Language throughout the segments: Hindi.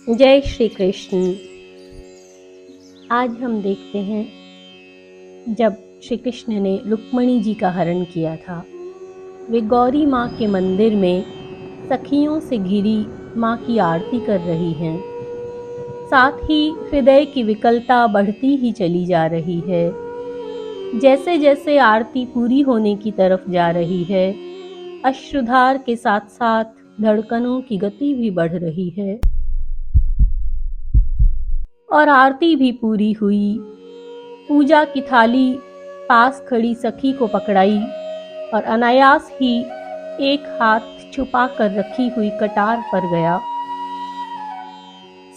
जय श्री कृष्ण। आज हम देखते हैं जब श्री कृष्ण ने रुक्मणी जी का हरण किया था, वे गौरी माँ के मंदिर में सखियों से घिरी माँ की आरती कर रही हैं। साथ ही हृदय की विकलता बढ़ती ही चली जा रही है। जैसे जैसे आरती पूरी होने की तरफ जा रही है, अश्रुधार के साथ साथ धड़कनों की गति भी बढ़ रही है और आरती भी पूरी हुई। पूजा की थाली पास खड़ी सखी को पकड़ाई और अनायास ही एक हाथ छुपा कर रखी हुई कटार पर गया।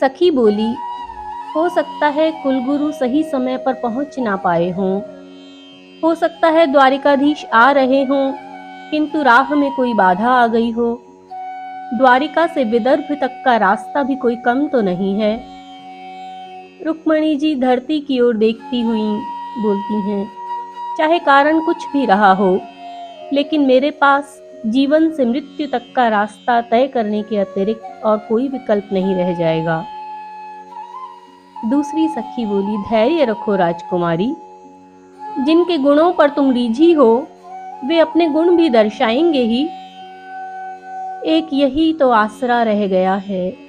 सखी बोली, हो सकता है कुलगुरु सही समय पर पहुंच ना पाए हों, हो सकता है द्वारिकाधीश आ रहे हों, किंतु राह में कोई बाधा आ गई हो। द्वारिका से विदर्भ तक का रास्ता भी कोई कम तो नहीं है। रुक्मणी जी धरती की ओर देखती हुई बोलती हैं, चाहे कारण कुछ भी रहा हो, लेकिन मेरे पास जीवन से मृत्यु तक का रास्ता तय करने के अतिरिक्त और कोई विकल्प नहीं रह जाएगा। दूसरी सखी बोली, धैर्य रखो राजकुमारी, जिनके गुणों पर तुम रीझी हो वे अपने गुण भी दर्शाएंगे ही। एक यही तो आसरा रह गया है।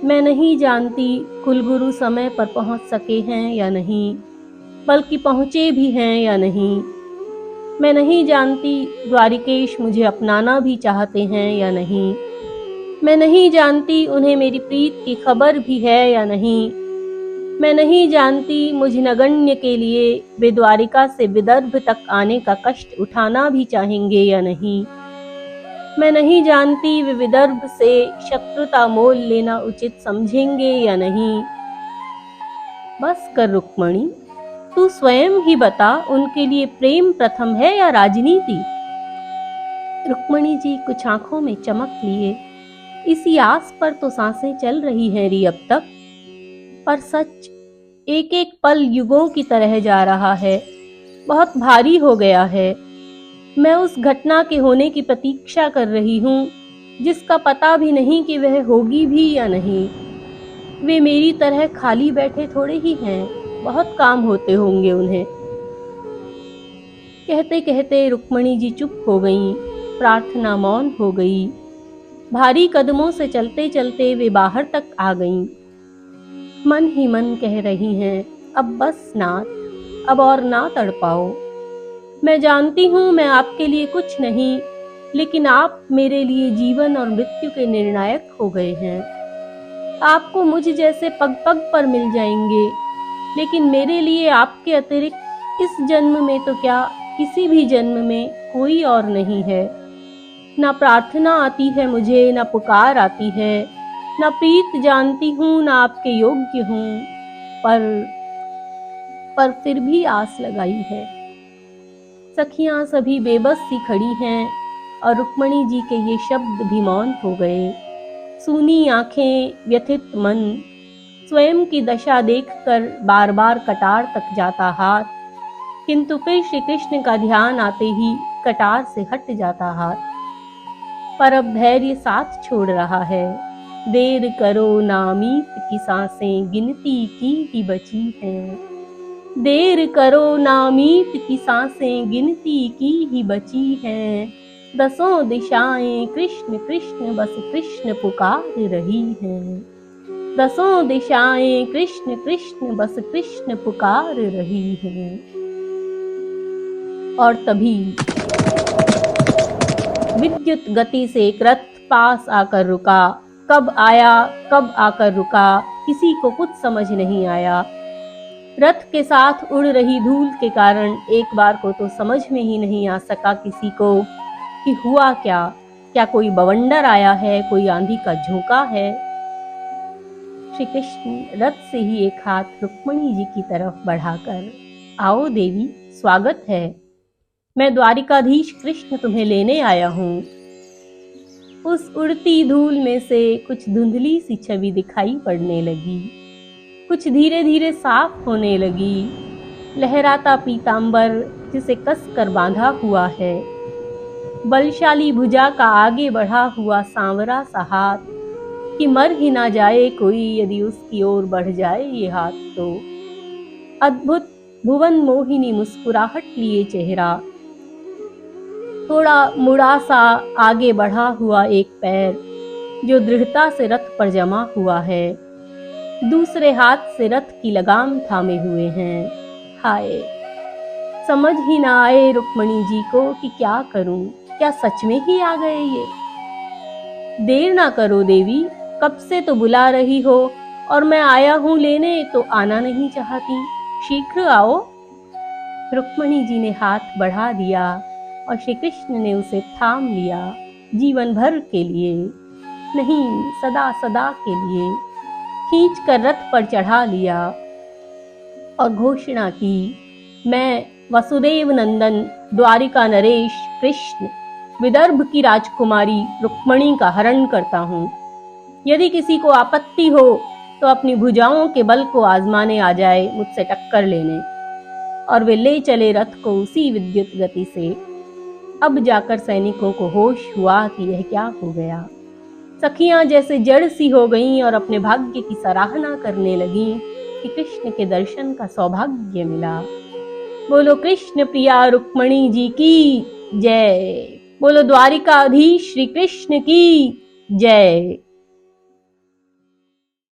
मैं नहीं जानती कुलगुरु समय पर पहुंच सके हैं या नहीं, बल्कि पहुंचे भी हैं या नहीं। मैं नहीं जानती द्वारिकेश मुझे अपनाना भी चाहते हैं या नहीं। मैं नहीं जानती उन्हें मेरी प्रीत की खबर भी है या नहीं। मैं नहीं जानती मुझ नगण्य के लिए वे द्वारिका से विदर्भ तक आने का कष्ट उठाना भी चाहेंगे या नहीं। मैं नहीं जानती वे विदर्भ से शत्रुता मोल लेना उचित समझेंगे या नहीं। बस कर रुक्मणी, तू स्वयं ही बता, उनके लिए प्रेम प्रथम है या राजनीति। रुक्मणी जी कुछ आंखों में चमक लिए, इसी आस पर तो सांसें चल रही हैं री अब तक, पर सच एक एक पल युगों की तरह जा रहा है, बहुत भारी हो गया है। मैं उस घटना के होने की प्रतीक्षा कर रही हूँ जिसका पता भी नहीं कि वह होगी भी या नहीं। वे मेरी तरह खाली बैठे थोड़े ही हैं, बहुत काम होते होंगे उन्हें। कहते कहते रुक्मणी जी चुप हो गईं, प्रार्थना मौन हो गई। भारी कदमों से चलते चलते वे बाहर तक आ गईं। मन ही मन कह रही हैं, अब बस नाथ, अब और ना तड़पाओ। मैं जानती हूँ मैं आपके लिए कुछ नहीं, लेकिन आप मेरे लिए जीवन और मृत्यु के निर्णायक हो गए हैं। आपको मुझ जैसे पग पग पर मिल जाएंगे, लेकिन मेरे लिए आपके अतिरिक्त इस जन्म में तो क्या, किसी भी जन्म में कोई और नहीं है। ना प्रार्थना आती है मुझे, ना पुकार आती है, ना प्रीत जानती हूँ, ना आपके योग्य हूँ, पर फिर भी आस लगाई है। सखियां सभी बेबस सी खड़ी हैं और रुक्मणी जी के ये शब्द भी मौन हो गए। सूनी आंखें, व्यथित मन, स्वयं की दशा देखकर बार बार कटार तक जाता हाथ, किंतु फिर श्री कृष्ण का ध्यान आते ही कटार से हट जाता हाथ। पर अब धैर्य साथ छोड़ रहा है। देर करो नामीत की सांसें गिनती की ही बची हैं। देर करो नामीत की सांसें गिनती की ही बची हैं। दसों दिशाएं कृष्ण कृष्ण बस कृष्ण पुकार रही हैं। दसों दिशाएं कृष्ण कृष्ण बस कृष्ण पुकार रही हैं। और तभी विद्युत गति से एक रथ पास आकर रुका। कब आया, कब आकर रुका, किसी को कुछ समझ नहीं आया। रथ के साथ उड़ रही धूल के कारण एक बार को तो समझ में ही नहीं आ सका किसी को कि हुआ क्या। क्या कोई बवंडर आया है, कोई आंधी का झोंका है। श्री कृष्ण रथ से ही एक हाथ रुक्मणी जी की तरफ बढ़ाकर, आओ देवी, स्वागत है, मैं द्वारिकाधीश कृष्ण तुम्हें लेने आया हूँ। उस उड़ती धूल में से कुछ धुंधली सी छवि दिखाई पड़ने लगी, कुछ धीरे धीरे साफ होने लगी। लहराता पीतांबर जिसे कसकर बांधा हुआ है, बलशाली भुजा का आगे बढ़ा हुआ सांवरा सा हाथ, कि मर ही ना जाए कोई यदि उसकी ओर बढ़ जाए ये हाथ तो। अद्भुत भुवन मोहिनी मुस्कुराहट लिए चेहरा, थोड़ा मुड़ा सा आगे बढ़ा हुआ एक पैर जो दृढ़ता से रथ पर जमा हुआ है, दूसरे हाथ से रथ की लगाम थामे हुए हैं। हाय, समझ ही ना आए रुक्मणी जी को कि क्या करूं, क्या सच में ही आ गए ये। देर ना करो देवी, कब से तो बुला रही हो और मैं आया हूं लेने तो आना नहीं चाहती, शीघ्र आओ। रुक्मणी जी ने हाथ बढ़ा दिया और श्री कृष्ण ने उसे थाम लिया, जीवन भर के लिए नहीं, सदा सदा के लिए। खींच कर रथ पर चढ़ा लिया और घोषणा की, मैं वसुदेव नंदन द्वारिका नरेश कृष्ण विदर्भ की राजकुमारी रुक्मणी का हरण करता हूँ। यदि किसी को आपत्ति हो तो अपनी भुजाओं के बल को आजमाने आ जाए मुझसे टक्कर लेने। और वे ले चले रथ को उसी विद्युत गति से। अब जाकर सैनिकों को होश हुआ कि यह क्या हो गया। सखियां जैसे जड़ सी हो गईं और अपने भाग्य की सराहना करने लगीं कि कृष्ण के दर्शन का सौभाग्य मिला। बोलो कृष्ण प्रिया रुक्मणी जी की जय। बोलो द्वारिकाधीश श्री कृष्ण की जय।